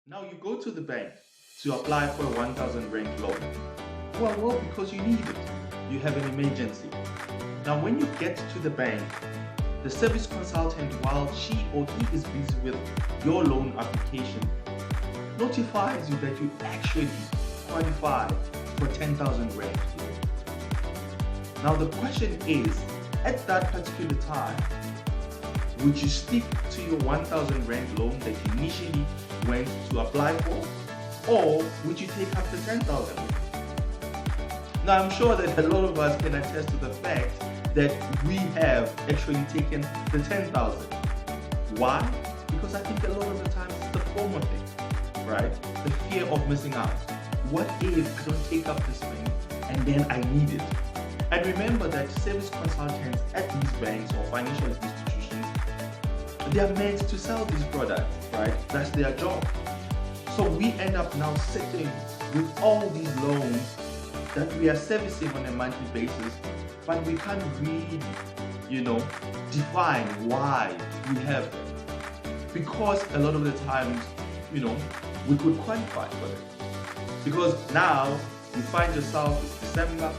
Now you go to the bank to apply for a 1,000 rand loan. Well, because you need it. You have an emergency. Now when you get to the bank, the service consultant, while she or he is busy with your loan application, notifies you that you actually qualify for 10,000 rand. Now the question is, at that particular time, would you stick to your 1,000 rand loan that you initially went to apply for, or would you take up the 10,000? Now I'm sure that a lot of us can attest to the fact that we have actually taken the 10,000. Why? Because I think a lot of the times it's the FOMO thing, right? The fear of missing out. What if I don't take up this money and then I need it? And remember that service consultants at these banks or financial institutions, they are meant to sell these products, right? That's their job. So we end up now sitting with all these loans that we are servicing on a monthly basis, but we can't really, define why we have them. Because a lot of the times, we could qualify for them. Because now you find yourself, it's December,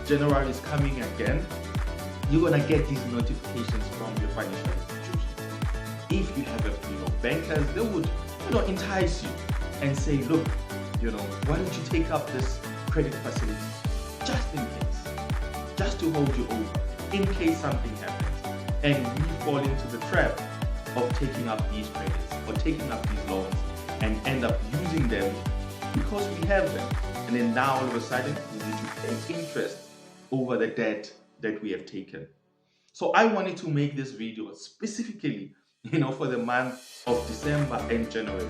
January is coming again, you're gonna get these notifications from your financial institution. If you have bankers, they would entice you and say, look, why don't you take up this credit facility just in case, just to hold you over in case something happens and we fall into the trap of taking up these credits or taking up these loans and end up using them because we have them, and then now all of a sudden we need to pay interest over the debt that we have taken. So I wanted to make this video specifically, for the month of December and January,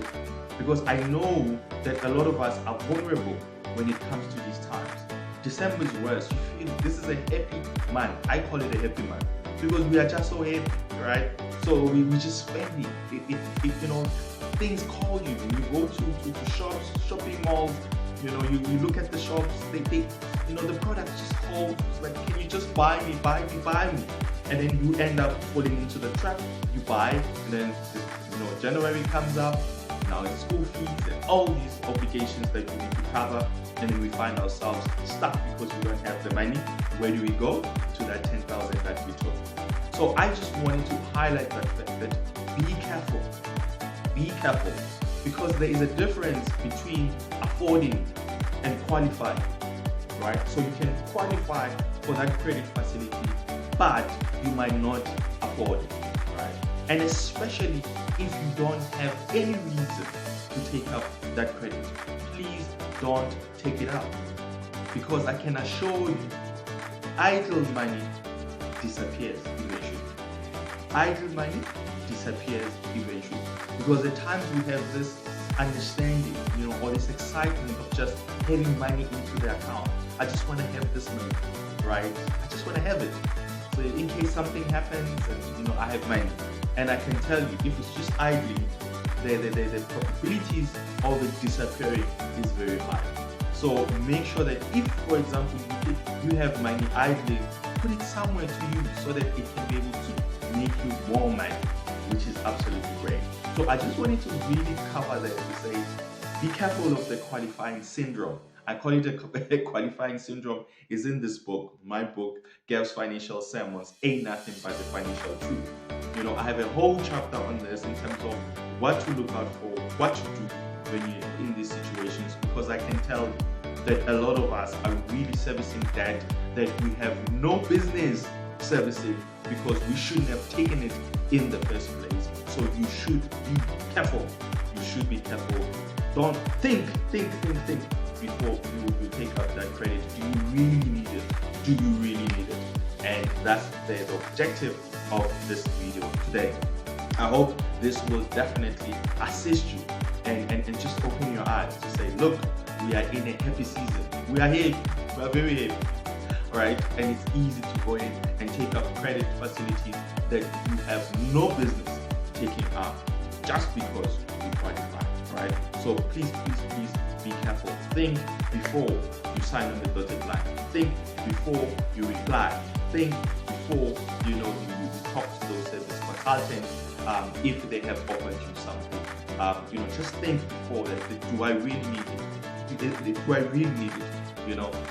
because I know that a lot of us are vulnerable when it comes to these times. December is worse. You feel this is a happy month. I call it a happy month because we are just so happy, right? So we just spending. Things call you. You go to shops, shopping malls. You look at the shops. They the product just calls like, can you just buy me, and then you end up falling into the trap. You buy, and then January comes up. Now it's school fees and all these obligations that we need to cover, and then we find ourselves stuck because we don't have the money. Where do we go? To that 10,000 that we took. So I just wanted to highlight that fact that be careful, because there is a difference between affording and qualifying, right? So you can qualify for that credit facility, but you might not afford it, right? And especially if you don't have any reason to take up that credit, please don't take it out, because I can assure you, idle money disappears eventually. Idle money disappears eventually, because at times we have this understanding, or this excitement of just having money into the account. I just want to have this money, right? I just want to have it. So in case something happens and I have money. And I can tell you, if it's just idling, the probabilities of it disappearing is very high. So make sure that if, for example, you have money idling, put it somewhere to use so that it can be able to make you more money, which is absolutely great. So I just wanted to really cover that to say, be careful of the qualifying syndrome. I call it a qualifying syndrome. Is in this book, my book, Gav's Financial Sermons, Ain't Nothing But the Financial Truth. I have a whole chapter on this in terms of what to look out for, what to do when you're in these situations, because I can tell that a lot of us are really servicing debt that we have no business servicing because we shouldn't have taken it in the first place. So you should be careful. You should be careful. Don't think before you take up that credit. Do you really need it? Do you really need it? And that's the objective of this video today. I hope this will definitely assist you and just open your eyes to say, look, we are in a happy season. We are happy. We are very happy. Right? And it's easy to go in and take up credit facilities that you have no business taking up just because you qualify. Right? So please be careful. Think before you sign on the dotted line. Think before you reply. Think before you talk to those service consultants if they have offered you something. just think before that, do I really need it? Do I really need it?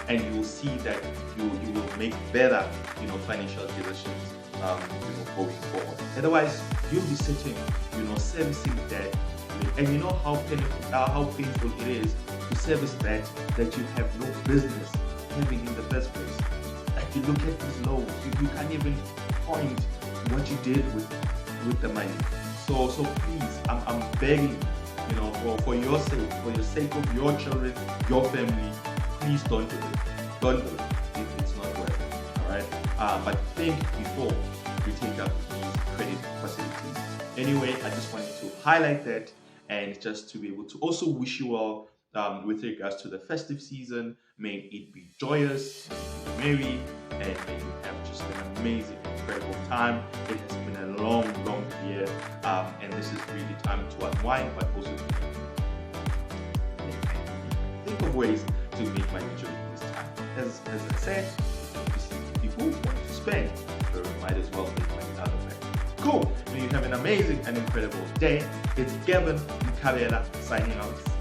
And you will see that you will make better, financial decisions, going forward. Otherwise, you'll be sitting, servicing debt, and you know how painful it is to service debt that you have no business having in the first place. Like, you look at these loans, you can't even point what you did with the money. So please, I'm begging, for your sake, for the sake of your children, your family, please don't do it. Don't do it if it's not worth it. All right. But think before you take up these credit facilities. Anyway, I just wanted to highlight that, and just to be able to also wish you all, with regards to the festive season, may it be joyous, may it be merry, and may you have just an amazing, incredible time. It has been a long year, and this is really time to unwind, but also think of ways to make money during this time. As I said, people want to spend, so you might as well make money out of it. Cool. May you have an amazing and incredible day. It's Gavin signing out.